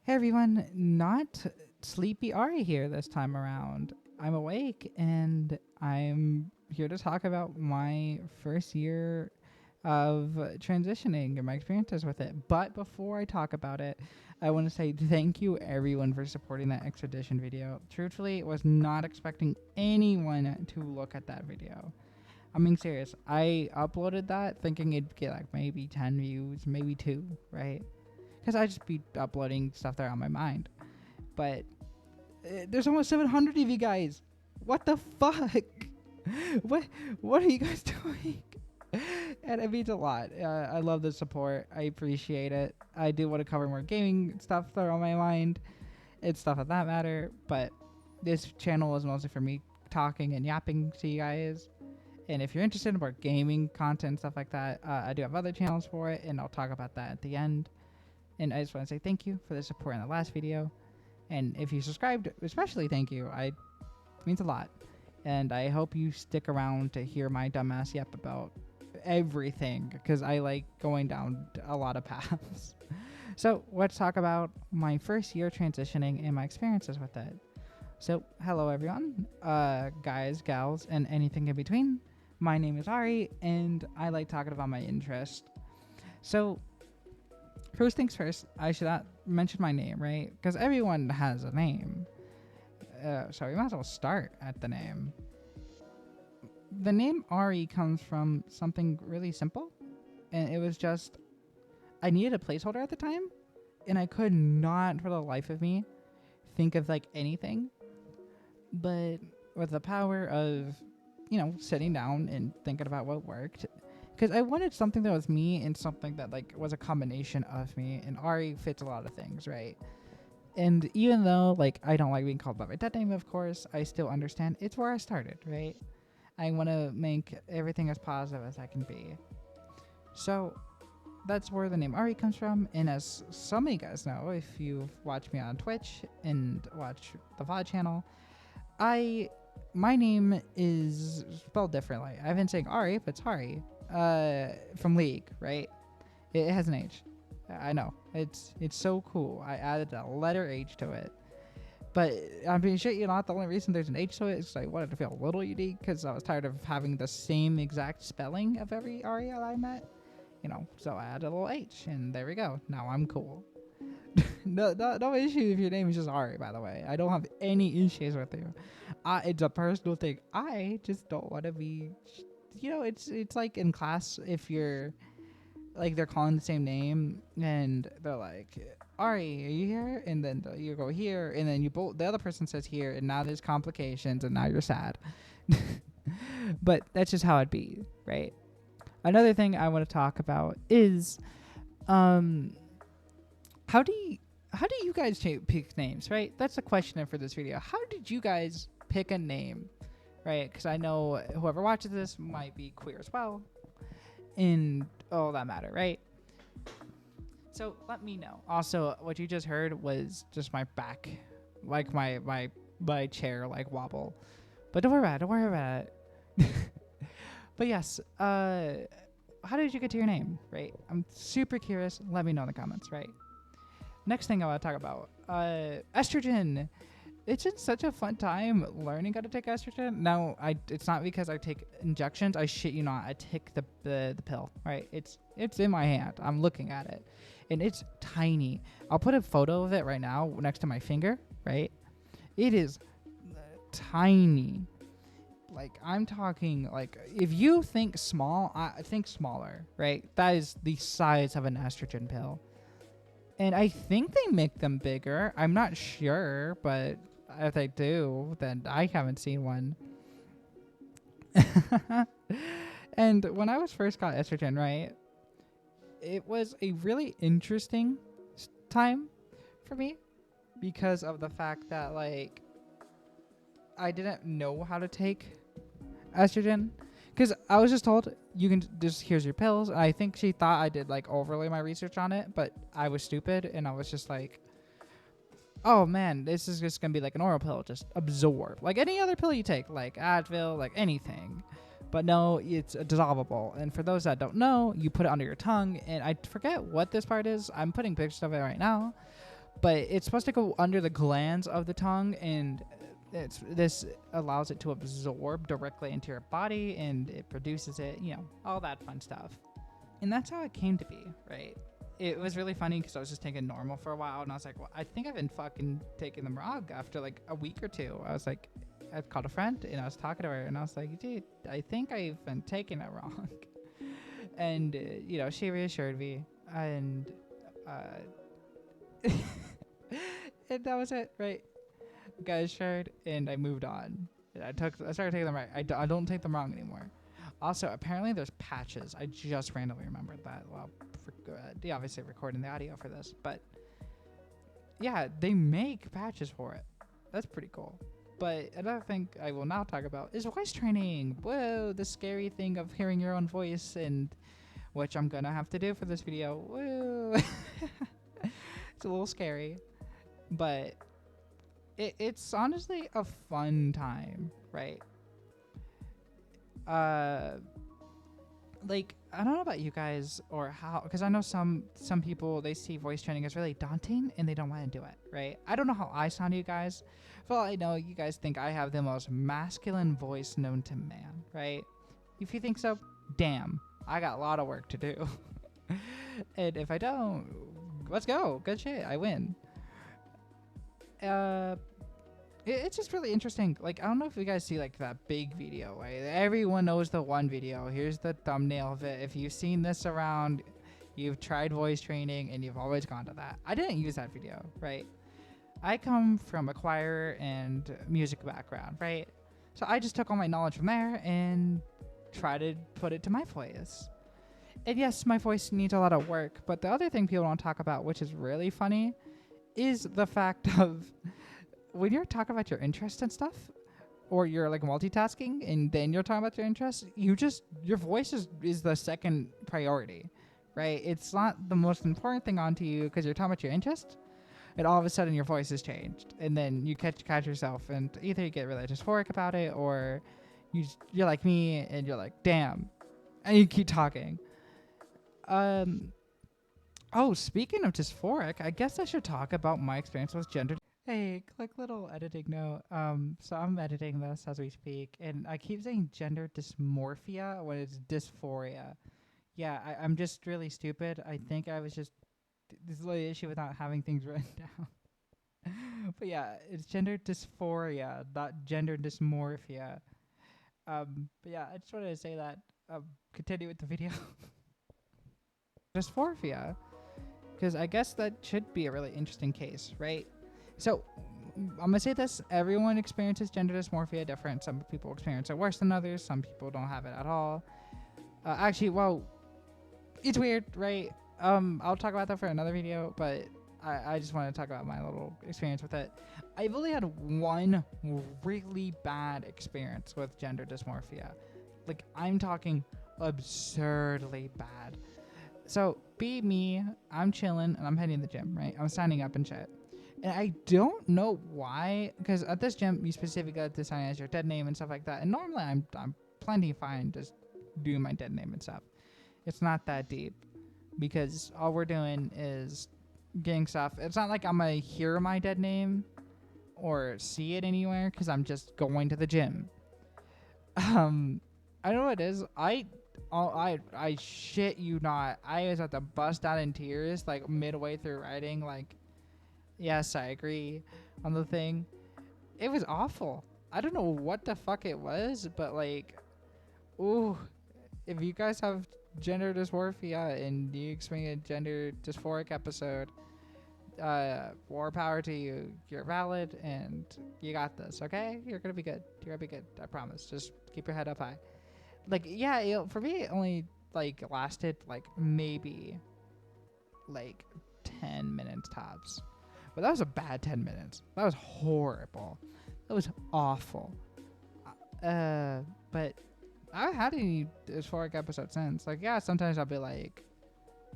Hey everyone, not sleepy Ari here this time around. I'm awake and I'm here to talk about my first year of transitioning and my experiences with it. But before I talk about it, I want to say thank you everyone for supporting that expedition video. Truthfully, was not expecting anyone to look at that video. I'm being serious. I uploaded that thinking it'd get like maybe 10 views, maybe 2, right? Because I just be uploading stuff there on my mind. But there's almost 700 of you guys. What the fuck? what What are you guys doing? And it means a lot. I love the support. I appreciate it. I do want to cover more gaming stuff that are on my mind. It's stuff of that matter. But this channel is mostly for me talking and yapping to you guys. And if you're interested in more gaming content and stuff like that, I do have other channels for it, and I'll talk about that at the end. And I just want to say thank you for the support in the last video. And if you subscribed, especially thank you. It means a lot. And I hope you stick around to hear my dumbass yap about everything, because I like going down a lot of paths. So let's talk about my first year transitioning and my experiences with it. So hello everyone, guys, gals, and anything in between. My name is Ari, and I like talking about my interest. So first things first, I should not mention my name, right? Because everyone has a name. So we might as well start at the name. The name Ari comes from something really simple. And it was just, I needed a placeholder at the time. And I could not, for the life of me, think of like anything. But with the power of, sitting down and thinking about what worked, because I wanted something that was me and something that like was a combination of me, and Ari fits a lot of things, right? And even though like I don't like being called by my dead name, of course, I still understand it's where I started, right? I want to make everything as positive as I can be. So that's where the name Ari comes from. And as some of you guys know, if you've watched me on Twitch and watch the VOD channel, my name is spelled differently. I've been saying Ari, but it's Hari. From League, right? It has an H. I know. It's so cool. I added a letter H to it. But I'm being shit, not the only reason there's an H to it is I wanted to feel a little unique, because I was tired of having the same exact spelling of every Ari I met. So I added a little H, and there we go. Now I'm cool. No issue if your name is just Ari, by the way. I don't have any issues with you. It's a personal thing. I just don't want to be... it's like in class, if you're... like, they're calling the same name, and they're like, Ari, are you here? And then you go here, and then the other person says here, and now there's complications, and now you're sad. But that's just how it'd be, right? Another thing I want to talk about is... How do you guys pick names, right? That's the question for this video. How did you guys pick a name, right? Because I know whoever watches this might be queer as well, and all that matter, right? So let me know. Also, what you just heard was just my back, like my chair, like wobble. But don't worry about it. But yes, how did you get to your name, right? I'm super curious. Let me know in the comments, right? Next thing I want to talk about, estrogen. It's been such a fun time learning how to take estrogen. Now, it's not because I take injections. I shit you not. I take the pill, right? It's in my hand. I'm looking at it, and it's tiny. I'll put a photo of it right now next to my finger, right? It is tiny. Like, I'm talking, like, if you think small, I think smaller, right? That is the size of an estrogen pill. And I think they make them bigger. I'm not sure, but if they do, then I haven't seen one. And when I was first got estrogen, right, it was a really interesting time for me, because of the fact that, like, I didn't know how to take estrogen. Because I was just told, you can just, here's your pills. And I think she thought I did, like, overlay my research on it, but I was stupid, and I was just like, oh, man, this is just going to be like an oral pill. Just absorb. Like any other pill you take, like Advil, like anything. But no, it's dissolvable. And for those that don't know, you put it under your tongue, and I forget what this part is. I'm putting pictures of it right now. but it's supposed to go under the glands of the tongue, and this allows it to absorb directly into your body, and it produces it, all that fun stuff. And that's how it came to be, right? It was really funny because I was just taking normal for a while, and I was like, well, I think I've been fucking taking them wrong after like a week or two. I called a friend and I was talking to her, and I was like, dude, I think I've been taking it wrong. And, she reassured me, and, and that was it, right? Got assured, and I moved on. And I started taking them right. I don't take them wrong anymore. Also, apparently there's patches. I just randomly remembered that while obviously recording the audio for this. But yeah, they make patches for it. That's pretty cool. But another thing I will now talk about is voice training. Whoa, the scary thing of hearing your own voice, and which I'm gonna have to do for this video. Whoa. It's a little scary, but it's honestly a fun time, right? Like, I don't know about you guys or how, because I know some people, they see voice training as really daunting and they don't want to do it, right? I don't know how I sound to you guys. For all I know, you guys think I have the most masculine voice known to man, right? If you think so, damn, I got a lot of work to do. And if I don't, let's go. Good shit, I win. It's just really interesting. Like, I don't know if you guys see like that big video. Right? Everyone knows the one video. Here's the thumbnail of it. If you've seen this around, you've tried voice training and you've always gone to that. I didn't use that video, right? I come from a choir and music background, right? So I just took all my knowledge from there and tried to put it to my voice. And yes, my voice needs a lot of work. But the other thing people don't talk about, which is really funny, is the fact of when you're talking about your interests and stuff, or you're like multitasking and then you're talking about your interests, your voice is the second priority, right? It's not the most important thing onto you because you're talking about your interest, and all of a sudden your voice has changed, and then you catch yourself, and either you get really dysphoric about it, or you're like me and you're like, damn, and you keep talking. Oh, speaking of dysphoric, I guess I should talk about my experience with gender. Hey, quick little editing note. So I'm editing this as we speak, and I keep saying gender dysmorphia when it's dysphoria. Yeah, I'm just really stupid. I think I was just this is the issue with not having things written down. But yeah, it's gender dysphoria, not gender dysmorphia. But yeah, I just wanted to say that. Continue with the video. Dysmorphia, because I guess that should be a really interesting case, right? So, I'm going to say this. Everyone experiences gender dysmorphia different. Some people experience it worse than others. Some people don't have it at all. Actually, well, it's weird, right? I'll talk about that for another video, but I just want to talk about my little experience with it. I've only had one really bad experience with gender dysmorphia. Like, I'm talking absurdly bad. So, be me. I'm chilling, and I'm heading to the gym, right? I'm signing up and shit. And I don't know why, because at this gym, you specifically have to sign as your dead name and stuff like that. And normally, I'm plenty fine just doing my dead name and stuff. It's not that deep, because all we're doing is getting stuff. It's not like I'm going to hear my dead name or see it anywhere, because I'm just going to the gym. I don't know what it is. I shit you not. I was at to bust out in tears, like, midway through writing, like, yes, I agree on the thing. It was awful. I don't know what the fuck it was, but like, ooh, if you guys have gender dysmorphia and you experience a gender dysphoric episode, more power to you. You're valid and you got this, okay? You're gonna be good. You're gonna be good. I promise. Just keep your head up high. Like, yeah, for me, it only like lasted like maybe like 10 minutes tops. But that was a bad 10 minutes. That was horrible. That was awful. But I haven't had any dysphoric episodes since. Like, yeah, sometimes I'll be like,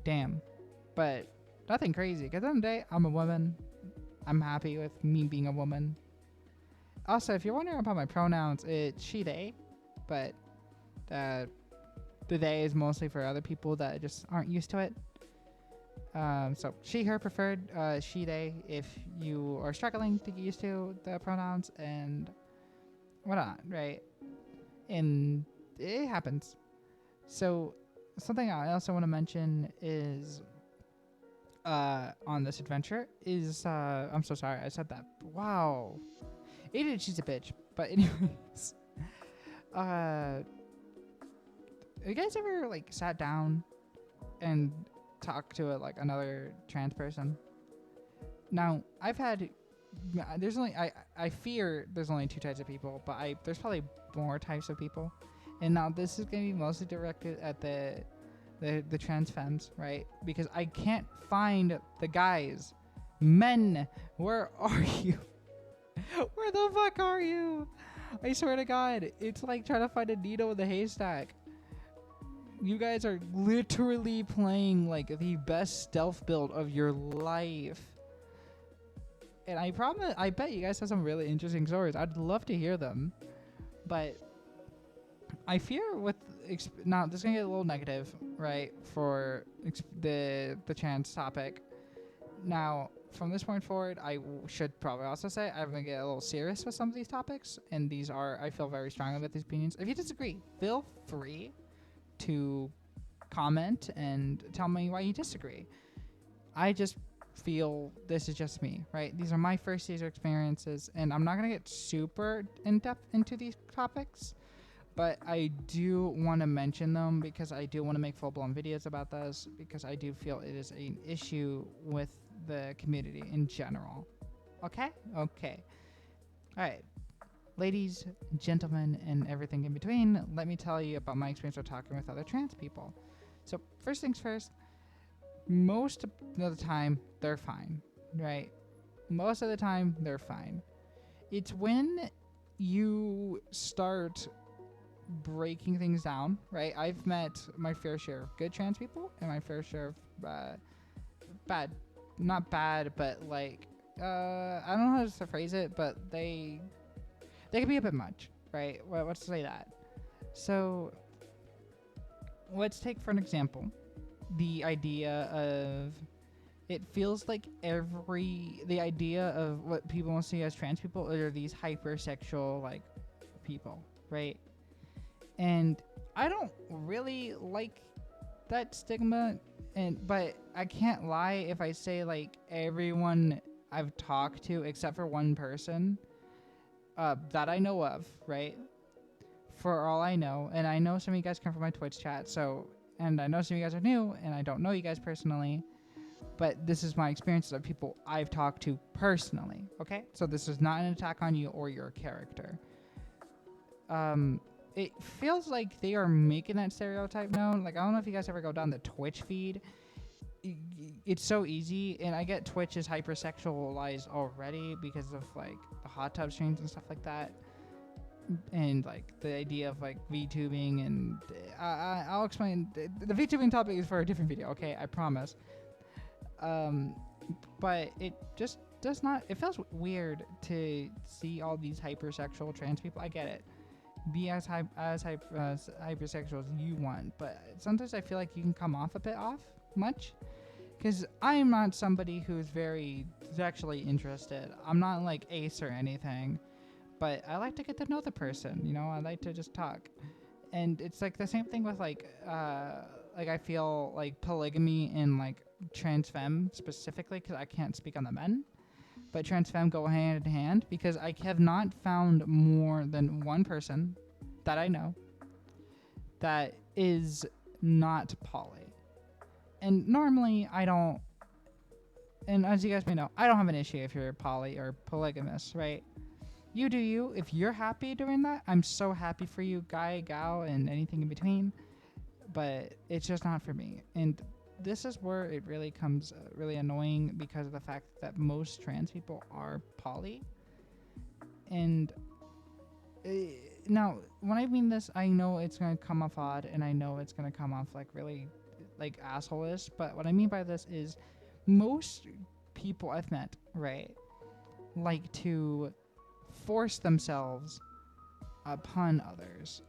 damn. But nothing crazy. Because at the end of the day, I'm a woman. I'm happy with me being a woman. Also, if you're wondering about my pronouns, it's she, they. But the they is mostly for other people that just aren't used to it. So she, her preferred, she, they, if you are struggling to get used to the pronouns and whatnot, right? And it happens. So something I also want to mention is on this adventure is I'm so sorry I said that. Wow. Idiot, she's a bitch. But anyways, have you guys ever like sat down and talked to another trans person? Now, I've had there's only I fear there's only two types of people, but there's probably more types of people. And now this is going to be mostly directed at the trans femmes, right? Because I can't find the guys. Men, where are you? Where the fuck are you? I swear to God, it's like trying to find a needle in the haystack. You guys are literally playing like the best stealth build of your life. And I bet you guys have some really interesting stories. I'd love to hear them. But I fear with now this is gonna get a little negative, right, for the trans topic. Now, from this point forward, should probably also say I'm gonna get a little serious with some of these topics, and I feel very strongly about these opinions. If you disagree, feel free to comment and tell me why you disagree. I just feel this is just me, right? These are my first user experiences, and I'm not gonna get super in depth into these topics. But I do want to mention them because I do want to make full-blown videos about this because I do feel it is an issue with the community in general. Okay? Okay. All right. Ladies, gentlemen, and everything in between, let me tell you about my experience with talking with other trans people. So first things first, most of the time, they're fine, right? Most of the time, they're fine. It's when you start breaking things down, right? I've met my fair share of good trans people and my fair share of bad, not bad, but like I don't know how to phrase it, but they can be a bit much, right? Let's say that. So let's take for an example the idea of it feels like the idea of what people want to see as trans people are these hypersexual like people, right? And I don't really like that stigma, but I can't lie if I say like everyone I've talked to except for one person that I know of, right? For all I know, and I know some of you guys come from my Twitch chat, and I know some of you guys are new, and I don't know you guys personally, but this is my experiences of people I've talked to personally, okay? So this is not an attack on you or your character. It feels like they are making that stereotype known. Like, I don't know if you guys ever go down the Twitch feed. It's so easy, and I get Twitch is hypersexualized already because of, like, the hot tub streams and stuff like that. And, like, the idea of, like, VTubing, and I'll explain. The VTubing topic is for a different video, okay? I promise. But it just does not... It feels weird to see all these hypersexual trans people. I get it. Be as hypersexual as you want, but sometimes I feel like you can come off a bit much, because I'm not somebody who's very sexually interested. I'm not like Ace or anything, but I like to get to know the person, you know. I like to just talk, and it's like the same thing with like I feel like polygamy in like trans femme specifically, because I can't speak on the men. But trans femme go hand in hand, because I have not found more than one person that I know that is not poly. And normally I don't, and as you guys may know, I don't have an issue if you're poly or polygamous, right? You do you. If you're happy doing that, I'm so happy for you, guy, gal, and anything in between. But it's just not for me. And this is where it really comes really annoying, because of the fact that most trans people are poly. And now, when I mean this, I know it's going to come off odd, and I know it's going to come off like really like asshole-ish, but what I mean by this is most people I've met, right, like to force themselves upon others.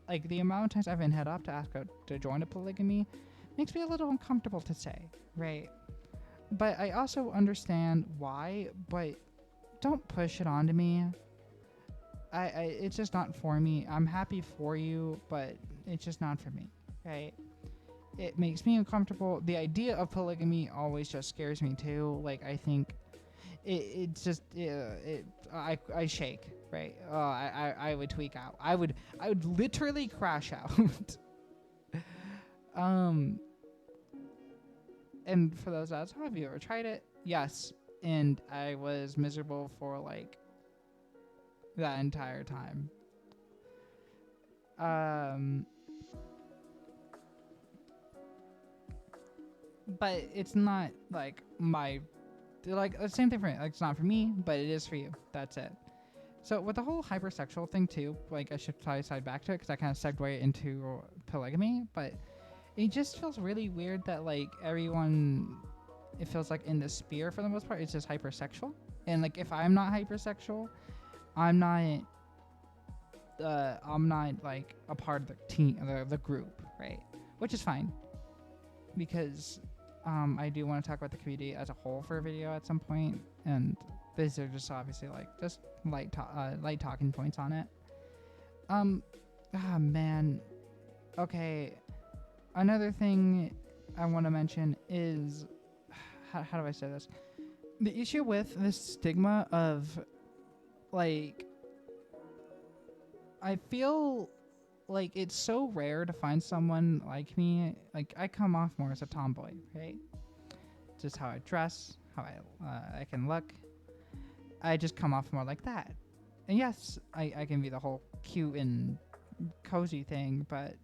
Like, the amount of times I've been hit up to ask to join a polygamy makes me a little uncomfortable to say, right? But I also understand why, but don't push it onto me. It's just not for me. I'm happy for you, but it's just not for me, right? It makes me uncomfortable. The idea of polygamy always just scares me too. Like, I think it's just I shake, right? I would tweak out. I would literally crash out. um and for those outside, have you ever tried it? Yes. And I was miserable for like that entire time. Um but it's not like my like the same thing for me. Like, it's not for me, but it is for you. That's it. So with the whole hypersexual thing too, like I should probably side back to it because I kind of segued into polygamy, but it just feels really weird that like everyone, it feels like in the sphere for the most part, it's just hypersexual. And like if I'm not hypersexual, I'm not like a part of the team, the group, right? Which is fine because I do want to talk about the community as a whole for a video at some point, and these are just obviously like just light talking points on it. Man, okay. Another thing I want to mention is how do I say this? The issue with this stigma of like, I feel like it's so rare to find someone like me. Like, I come off more as a tomboy, right? Just how I dress, how I can look. I just come off more like that. And yes, I can be the whole cute and cozy thing, but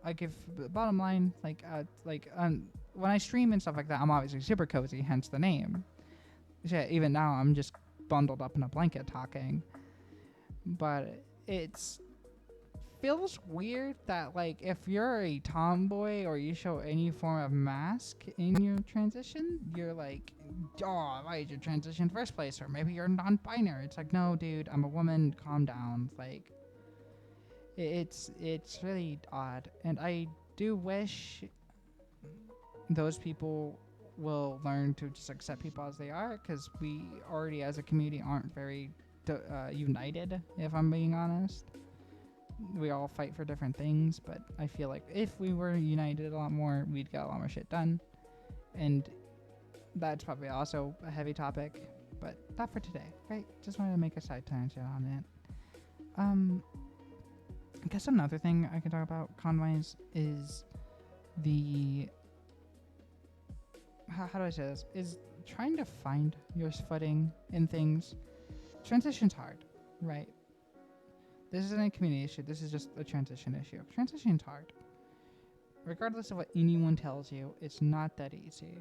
I give bottom line, when I stream and stuff like that, I'm obviously super cozy, hence the name. Shit, even now I'm just bundled up in a blanket talking. But it's feels weird that like if you're a tomboy or you show any form of mask in your transition, you're like, oh, why did you transition in the first place? Or maybe you're non-binary. It's like, no, dude, I'm a woman. Calm down. Like, it's really odd, and I do wish those people will learn to just accept people as they are, because we already as a community aren't very united, if I'm being honest. We all fight for different things, but I feel like if we were united a lot more, we'd get a lot more shit done. And that's probably also a heavy topic, but not for today, right? Just wanted to make a side tangent on it. I guess another thing I can talk about con-wise is the how do I say this? Is trying to find your footing in things. Transition's hard, right? This isn't a community issue. This is just a transition issue. Transition's hard. Regardless of what anyone tells you, it's not that easy.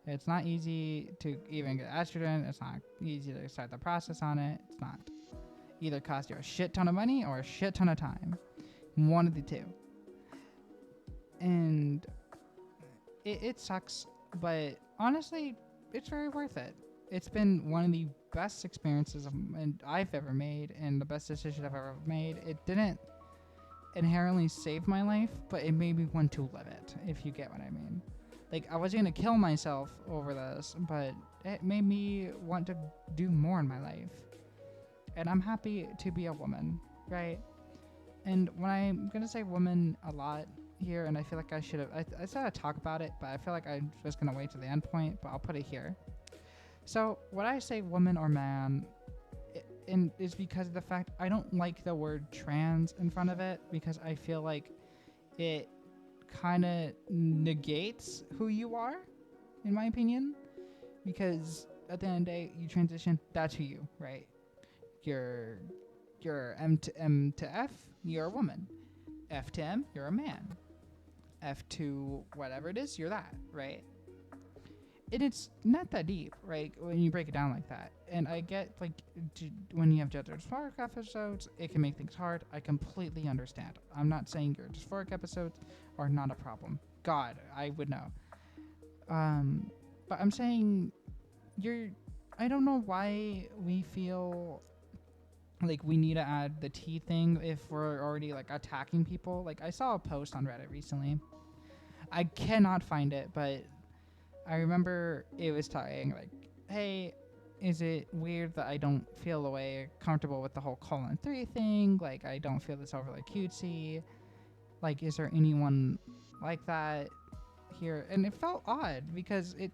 It's not easy to even get estrogen. It's not easy to start the process on it. It's not. Either cost you a shit ton of money or a shit ton of time. One of the two. And it sucks, but honestly, it's very worth it. It's been one of the best experiences I've ever made, and the best decision I've ever made. It didn't inherently save my life, but it made me want to live it, if you get what I mean. Like, I was gonna kill myself over this, but it made me want to do more in my life. And I'm happy to be a woman, right? And when I'm gonna say woman a lot here, and I feel like I should have, I said I'd talk about it, but I feel like I was gonna wait to the end point, but I'll put it here. So when I say woman or man, and is because of the fact I don't like the word trans in front of it, because I feel like it kind of negates who you are, in my opinion. Because at the end of the day, you transition, that's who you, right? You're M to F, you're a woman. F to M, you're a man. F to whatever it is, you're that, right? And it's not that deep, right, when you break it down like that. And I get, like, when you have gender dysphoric episodes, it can make things hard. I completely understand. I'm not saying your dysphoric episodes are not a problem. God, I would know. But I'm saying I don't know why we feel like we need to add the T thing if we're already, like, attacking people. Like, I saw a post on Reddit recently. I cannot find it, but I remember it was talking like, hey, is it weird that I don't feel the way comfortable with the whole colon 3 thing? Like, I don't feel this overly cutesy. Like, is there anyone like that here? And it felt odd because it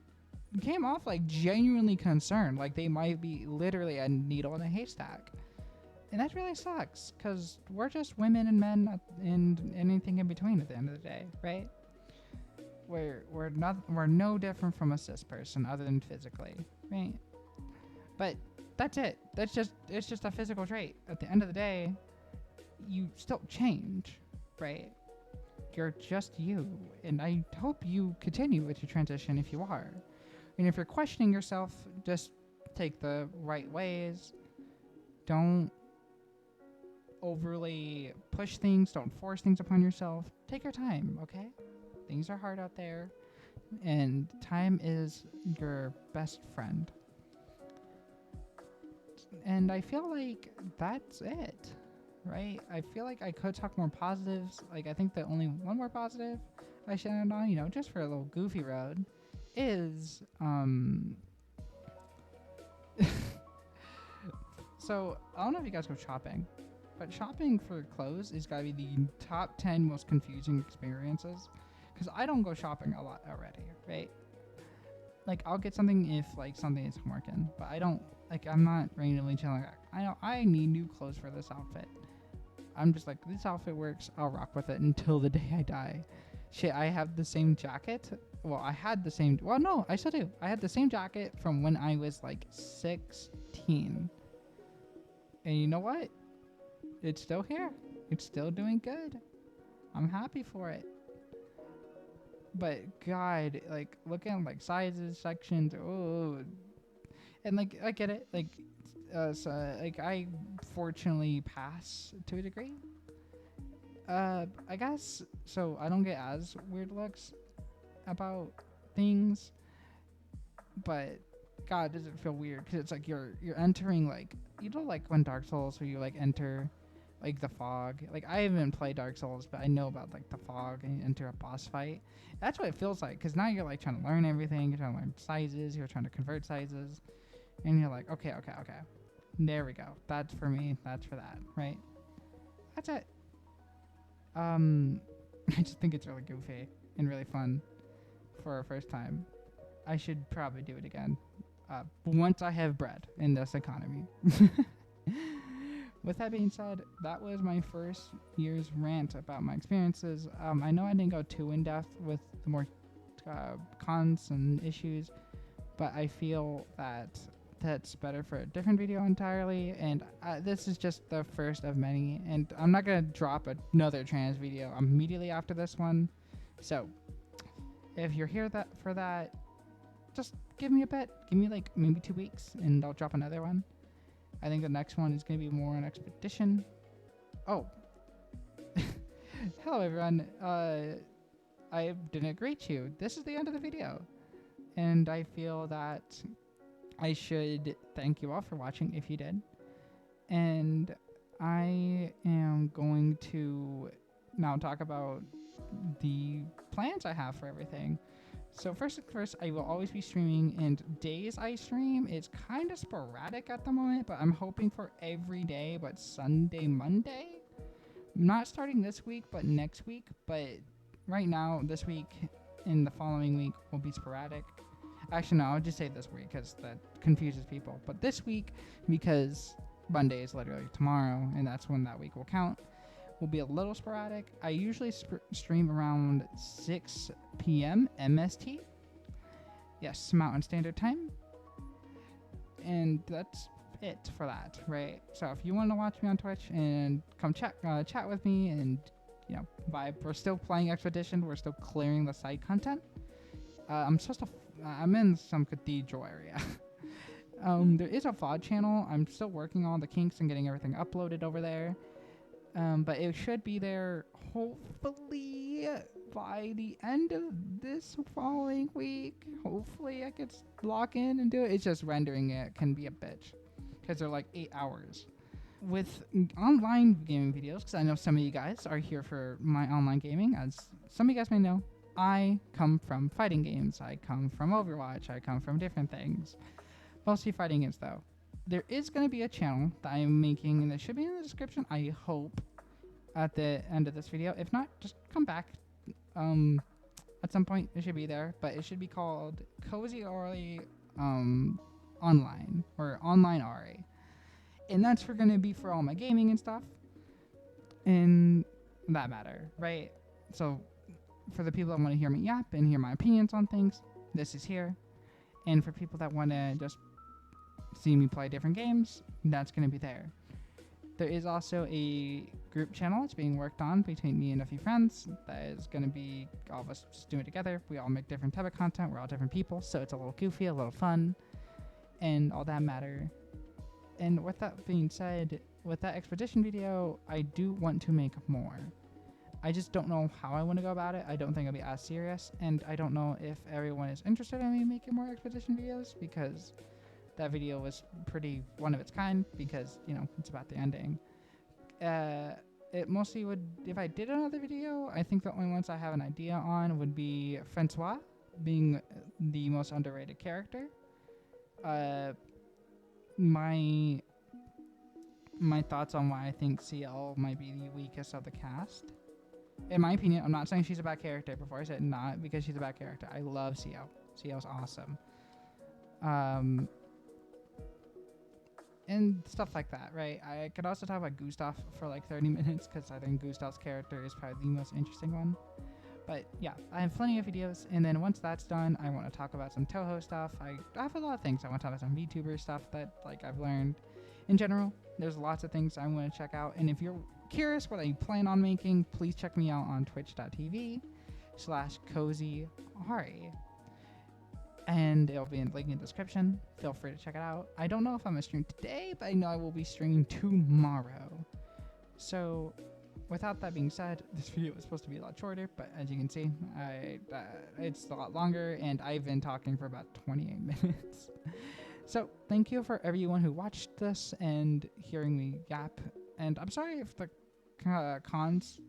came off like genuinely concerned. Like, they might be literally a needle in a haystack. And that really sucks because we're just women and men and anything in between at the end of the day, right? We're no different from a cis person other than physically, right? But that's it. It's just a physical trait. At the end of the day, you still change, right? You're just you, and I hope you continue with your transition if you are. And if you're questioning yourself, just take the right ways. Don't overly push things. Don't force things upon yourself. Take your time, okay? Things are hard out there, and time is your best friend. And I feel like that's it, right? I feel like I could talk more positives. Like, I think the only one more positive I should end on, just for a little goofy road, is, so, I don't know if you guys go shopping, but shopping for clothes is gotta be the top 10 most confusing experiences. Because I don't go shopping a lot already, right? Like, I'll get something if, like, something is working, but I don't, like, I'm not randomly chilling. I know I need new clothes for this outfit. I'm just like, this outfit works, I'll rock with it until the day I die. Shit, I have the same jacket. Well, no, I still do. I had the same jacket from when I was, like, 16. And you know what? It's still here. It's still doing good. I'm happy for it. But God, like, looking at like sizes, sections, and like I get it, like, so like I fortunately pass to a degree. I guess so. I don't get as weird looks about things, but God, does it feel weird? Because it's like you're entering, like, like when Dark Souls, where you like enter like the fog. Like, I haven't played Dark Souls, but I know about like the fog and you enter a boss fight. That's what it feels like, because now you're like trying to learn everything. You're trying to learn sizes. You're trying to convert sizes, and you're like, okay. There we go. That's for me. That's for that. Right. That's it. I just think it's really goofy and really fun for a first time. I should probably do it again. Once I have bread in this economy. With that being said, that was my first year's rant about my experiences. I know I didn't go too in depth with the more cons and issues, but I feel that that's better for a different video entirely. And this is just the first of many, and I'm not gonna drop another trans video immediately after this one. So if you're here for that, just give me a bit. Give me like maybe 2 weeks, and I'll drop another one. I think the next one is going to be more an expedition. Oh. Hello, everyone. I didn't greet you. This is the end of the video. And I feel that I should thank you all for watching if you did. And I am going to now talk about the plans I have for everything. So first, I will always be streaming, and days I stream, it's kind of sporadic at the moment, but I'm hoping for every day but Sunday, Monday. Not starting this week, but next week. But right now, this week and the following week will be sporadic. Actually, no, I'll just say this week because that confuses people. But this week, because Monday is literally tomorrow, and that's when that week will count, will be a little sporadic. I usually stream around 6 p.m. MST. Yes, Mountain Standard Time. And that's it for that, right? So if you want to watch me on Twitch and come chat with me and, vibe. We're still playing Expedition. We're still clearing the side content. I'm in some cathedral area. There is a VOD channel. I'm still working on the kinks and getting everything uploaded over there. But it should be there hopefully by the end of this following week. Hopefully I could lock in and do it. It's just rendering it can be a bitch because they're like 8 hours. With online gaming videos, because I know some of you guys are here for my online gaming, as some of you guys may know, I come from fighting games. I come from Overwatch. I come from different things. Mostly fighting games, though. There is going to be a channel that I'm making, and it should be in the description, I hope, at the end of this video. If not, just come back. At some point, it should be there, but it should be called Cozy Ori Online, or Online Ori. And that's going to be for all my gaming and stuff. In that matter, right? So, for the people that want to hear me yap and hear my opinions on things, this is here. And for people that want to just see me play different games, that's going to be there. There is also a group channel that's being worked on between me and a few friends. That is going to be all of us just doing it together. We all make different type of content. We're all different people, so it's a little goofy, a little fun, and all that matter. And with that being said, with that expedition video, I do want to make more. I just don't know how I want to go about it. I don't think it'll be as serious, and I don't know if everyone is interested in me making more expedition videos, because that video was pretty one of its kind, because, you know, it's about the ending. It mostly would, if I did another video, I think the only ones I have an idea on would be Francois being the most underrated character. My thoughts on why I think CL might be the weakest of the cast. In my opinion, I'm not saying she's a bad character. Before I said not because she's a bad character. I love CL. CL's awesome. And stuff like that, right? I could also talk about Gustav for like 30 minutes because I think Gustav's character is probably the most interesting one. But yeah, I have plenty of videos, and then once that's done, I want to talk about some Toho stuff. I have a lot of things. I want to talk about some VTuber stuff that like I've learned. In general, there's lots of things I want to check out, and if you're curious what I plan on making, please check me out on twitch.tv/cozyhari. And it'll be in the link in the description. Feel free to check it out. I don't know if I'm going to stream today, but I know I will be streaming tomorrow. So, without that being said, this video was supposed to be a lot shorter, but as you can see, it's a lot longer, and I've been talking for about 28 minutes. So, thank you for everyone who watched this and hearing me yap. And I'm sorry if the cons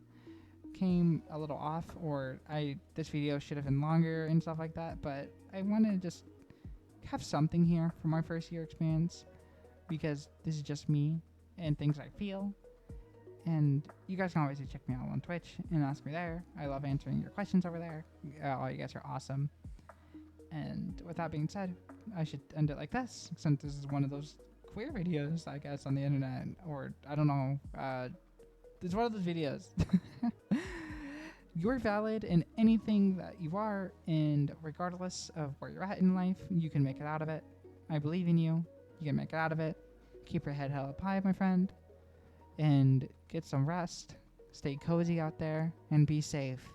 came a little off, or this video should have been longer and stuff like that, but I want to just have something here for my first year experience, because this is just me and things I feel. And you guys can always check me out on Twitch and ask me there. I love answering your questions over there. All you guys are awesome. And with that being said, I should end it like this, since this is one of those queer videos, I guess, on the internet, or I don't know. It's one of those videos. You're valid in anything that you are, and regardless of where you're at in life, you can make it out of it. I believe in you. You can make it out of it. Keep your head held up high, my friend, and get some rest. Stay cozy out there, and be safe.